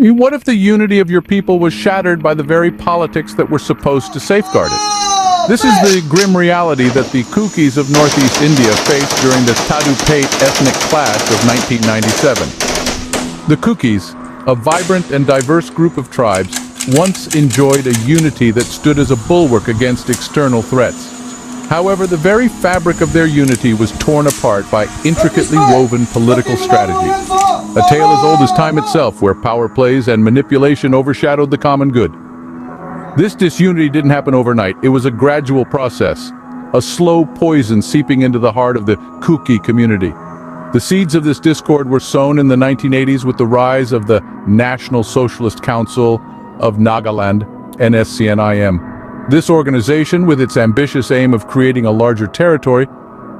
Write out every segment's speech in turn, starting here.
What if the unity of your people was shattered by the very politics that were supposed to safeguard it? This is the grim reality that the Kukis of northeast India faced during the Thadou-Paites ethnic clash of 1997. The Kukis, a vibrant and diverse group of tribes, once enjoyed a unity that stood as a bulwark against external threats. However, the very fabric of their unity was torn apart by intricately woven political strategies. A tale as old as time itself, where power plays and manipulation overshadowed the common good. This disunity didn't happen overnight. It was a gradual process, a slow poison seeping into the heart of the Kuki community. The seeds of this discord were sown in the 1980s with the rise of the National Socialist Council of Nagaland, NSCNIM. This organization, with its ambitious aim of creating a larger territory,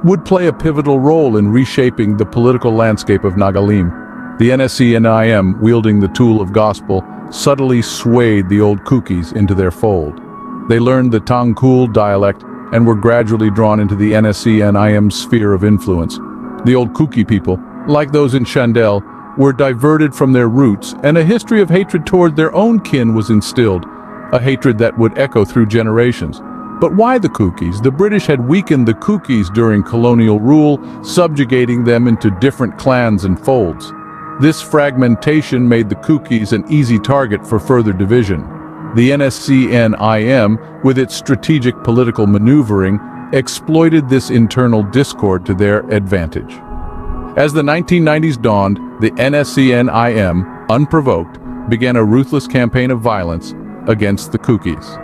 would play a pivotal role in reshaping the political landscape of Nagalim. The NSCNIM, wielding the tool of gospel, subtly swayed the old Kukis into their fold. They learned the Tangkul dialect and were gradually drawn into the NSCNIM's sphere of influence. The old Kuki people, like those in Chandel, were diverted from their roots, and a history of hatred toward their own kin was instilled, a hatred that would echo through generations. But why the Kukis? The British had weakened the Kukis during colonial rule, subjugating them into different clans and folds. This fragmentation made the Kukis an easy target for further division. The NSCNIM, with its strategic political maneuvering, exploited this internal discord to their advantage. As the 1990s dawned, the NSCNIM, unprovoked, began a ruthless campaign of violence against the Kukis.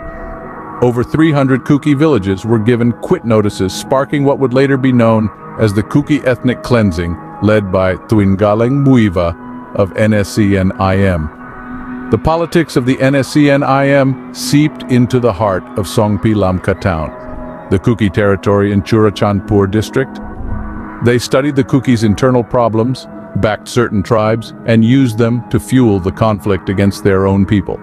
Over 300 Kuki villages were given quit notices, sparking what would later be known as the Kuki ethnic cleansing, led by Tuingaling Muiva of NSCNIM. The politics of the NSCNIM seeped into the heart of Songpi Lamka town, the Kuki territory in Churachandpur district. They studied the Kukis' internal problems, backed certain tribes, and used them to fuel the conflict against their own people.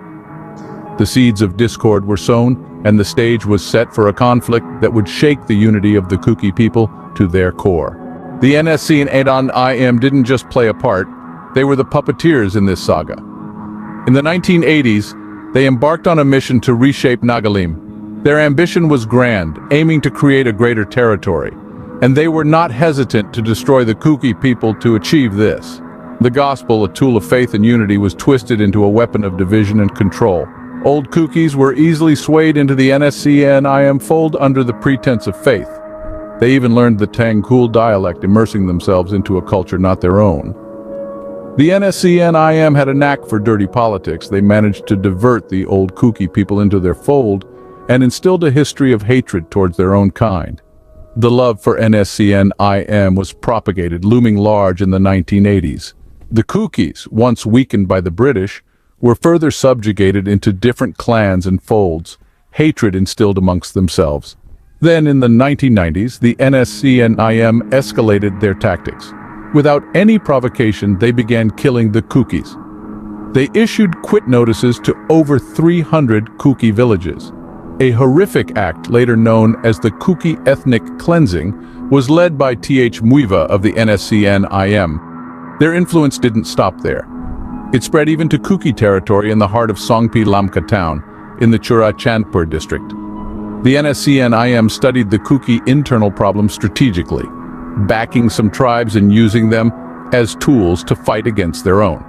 The seeds of discord were sown, and the stage was set for a conflict that would shake the unity of the Kuki people to their core. The NSCNIM didn't just play a part, they were the puppeteers in this saga. In the 1980s, they embarked on a mission to reshape Nagalim. Their ambition was grand, aiming to create a greater territory, and they were not hesitant to destroy the Kuki people to achieve this. The gospel, a tool of faith and unity, was twisted into a weapon of division and control. Old Kukis were easily swayed into the NSCNIM fold under the pretense of faith. They even learned the Tangkul dialect, immersing themselves into a culture not their own. The NSCNIM had a knack for dirty politics. They managed to divert the old Kuki people into their fold and instilled a history of hatred towards their own kind. The love for NSCNIM was propagated, looming large in the 1980s. The Kukis, once weakened by the British, were further subjugated into different clans and folds, hatred instilled amongst themselves. Then, in the 1990s, the NSCNIM escalated their tactics. Without any provocation, they began killing the Kukis. They issued quit notices to over 300 Kuki villages. A horrific act, later known as the Kuki ethnic cleansing, was led by Th Muiva of the NSCNIM. Their influence didn't stop there. It spread even to Kuki territory in the heart of Songpi Lamka town, in the Churachandpur district. The NSCNIM studied the Kuki internal problems strategically, backing some tribes and using them as tools to fight against their own.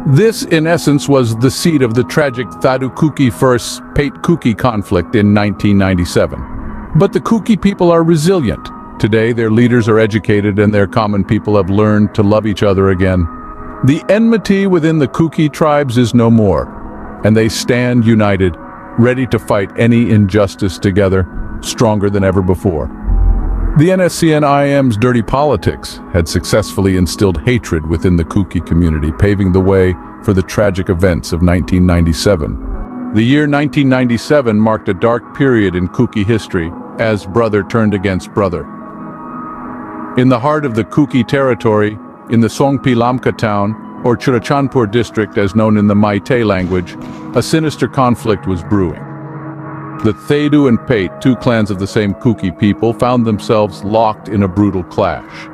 This, in essence, was the seed of the tragic Thadou-Paites Kuki conflict in 1997. But the Kuki people are resilient. Today, their leaders are educated and their common people have learned to love each other again. The enmity within the Kuki tribes is no more, and they stand united, ready to fight any injustice together, stronger than ever before. The NSCNIM's dirty politics had successfully instilled hatred within the Kuki community, paving the way for the tragic events of 1997. The year 1997 marked a dark period in Kuki history, as brother turned against brother. In the heart of the Kuki territory, in the Songpi Lamka town, or Churachandpur district as known in the Meitei language, a sinister conflict was brewing. The Thadou and Paites, two clans of the same Kuki people, found themselves locked in a brutal clash.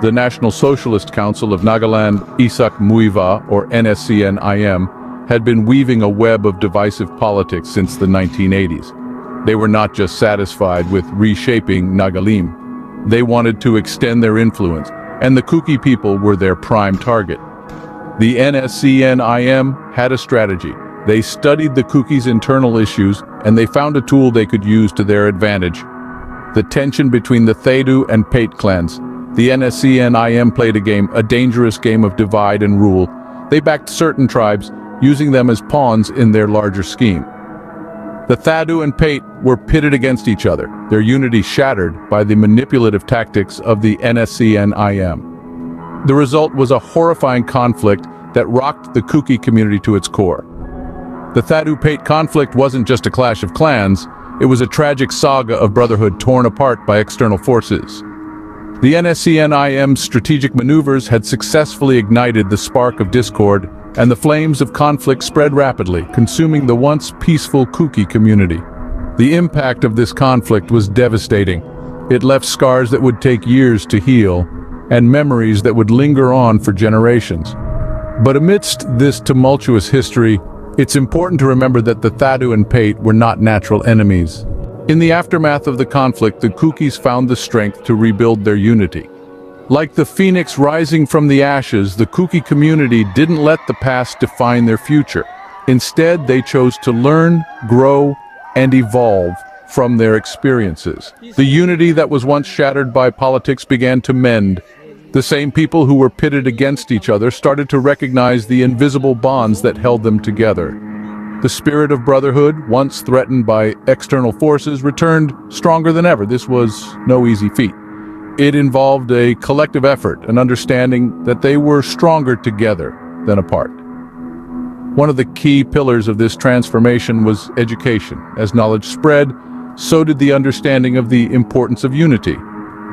the National Socialist Council of Nagaland Isak Muiva, or NSCN-IM, had been weaving a web of divisive politics since the 1980s. They were not just satisfied with reshaping Nagalim. They wanted to extend their influence, and the Kuki people were their prime target. The NSCN-IM had a strategy. They studied the Kukis' internal issues, and they found a tool they could use to their advantage: the tension between the Thadou-Paites clans. The NSCN-IM played a dangerous game of divide and rule. They backed certain tribes, using them as pawns in their larger scheme. The Thadou-Paites were pitted against each other, their unity shattered by the manipulative tactics of the NSCN-IM. The result was a horrifying conflict that rocked the Kuki community to its core. The Thadou-Paites conflict wasn't just a clash of clans, it was a tragic saga of brotherhood torn apart by external forces. The NSCN-IM's strategic maneuvers had successfully ignited the spark of discord, and the flames of conflict spread rapidly, consuming the once peaceful Kuki community. The impact of this conflict was devastating. It left scars that would take years to heal, and memories that would linger on for generations. But amidst this tumultuous history, it's important to remember that the Thadou-Paites were not natural enemies. In the aftermath of the conflict, the Kukis found the strength to rebuild their unity. Like the phoenix rising from the ashes, the Kuki community didn't let the past define their future. Instead, they chose to learn, grow, and evolve from their experiences. The unity that was once shattered by politics began to mend. The same people who were pitted against each other started to recognize the invisible bonds that held them together. The spirit of brotherhood, once threatened by external forces, returned stronger than ever. This was no easy feat. It involved a collective effort, an understanding that they were stronger together than apart. One of the key pillars of this transformation was education. As knowledge spread, so did the understanding of the importance of unity.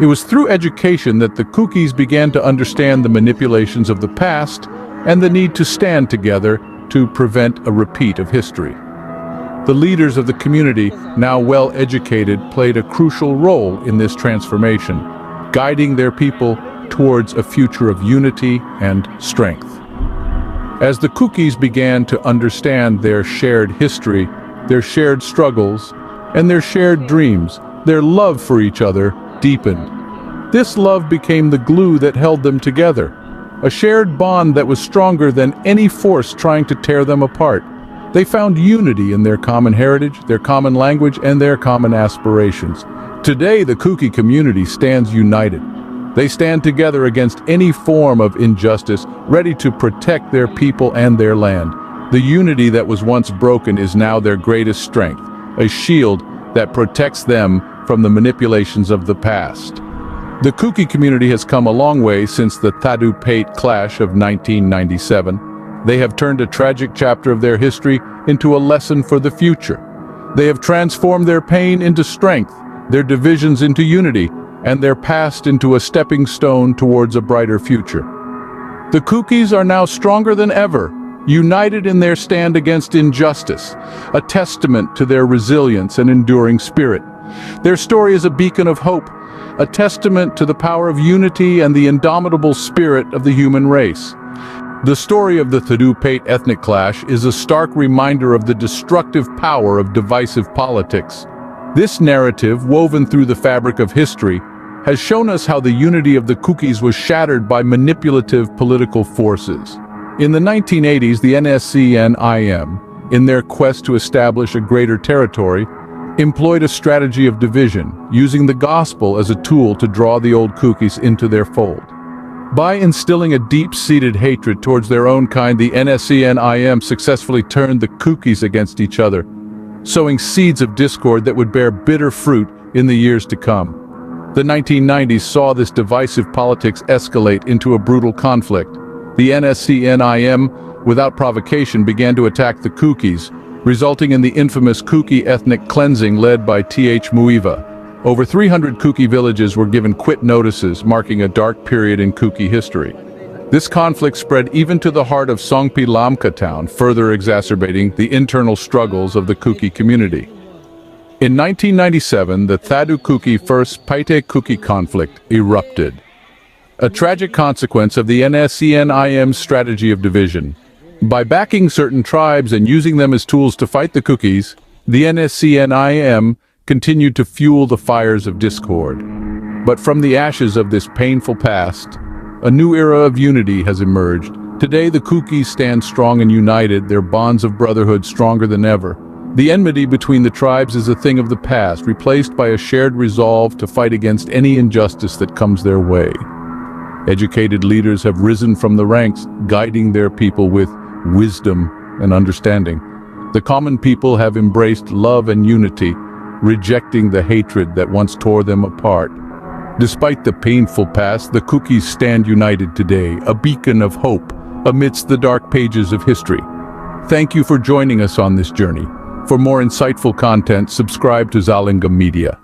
It was through education that the Kukis began to understand the manipulations of the past and the need to stand together to prevent a repeat of history. The leaders of the community, now well educated, played a crucial role in this transformation, guiding their people towards a future of unity and strength. As the Kukis began to understand their shared history, their shared struggles, and their shared dreams, their love for each other deepened. This love became the glue that held them together, a shared bond that was stronger than any force trying to tear them apart. They found unity in their common heritage, their common language, and their common aspirations. Today, the Kuki community stands united. They stand together against any form of injustice, ready to protect their people and their land. The unity that was once broken is now their greatest strength, a shield that protects them from the manipulations of the past. The Kuki community has come a long way since the Thadou-Paites clash of 1997. They have turned a tragic chapter of their history into a lesson for the future. They have transformed their pain into strength, their divisions into unity, and their past into a stepping stone towards a brighter future. The Kukis are now stronger than ever, united in their stand against injustice, a testament to their resilience and enduring spirit. Their story is a beacon of hope, a testament to the power of unity and the indomitable spirit of the human race. The story of the Thadou-Paites ethnic clash is a stark reminder of the destructive power of divisive politics. This narrative, woven through the fabric of history, has shown us how the unity of the Kukis was shattered by manipulative political forces. In the 1980s, the NSCN-IM, in their quest to establish a greater territory, employed a strategy of division, using the gospel as a tool to draw the old Kukis into their fold. By instilling a deep-seated hatred towards their own kind, the NSCN-IM successfully turned the Kukis against each other, sowing seeds of discord that would bear bitter fruit in the years to come. The 1990s saw this divisive politics escalate into a brutal conflict. The NSCN-IM, without provocation, began to attack the Kukis, resulting in the infamous Kuki ethnic cleansing led by Th Muiva. Over 300 Kuki villages were given quit notices, marking a dark period in Kuki history. This conflict spread even to the heart of Songpi Lamka town, further exacerbating the internal struggles of the Kuki community. In 1997, the Thadou-Kuki First Paite Kuki conflict erupted. a tragic consequence of the NSCNIM's strategy of division. By backing certain tribes and using them as tools to fight the Kukis, the NSCNIM continued to fuel the fires of discord. But from the ashes of this painful past, a new era of unity has emerged. Today the Kukis stand strong and united, their bonds of brotherhood stronger than ever. The enmity between the tribes is a thing of the past, replaced by a shared resolve to fight against any injustice that comes their way. Educated leaders have risen from the ranks, guiding their people with wisdom and understanding. The common people have embraced love and unity, rejecting the hatred that once tore them apart. Despite the painful past, the Kukis stand united today, a beacon of hope amidst the dark pages of history. Thank you for joining us on this journey. For more insightful content, subscribe to Zalingam Media.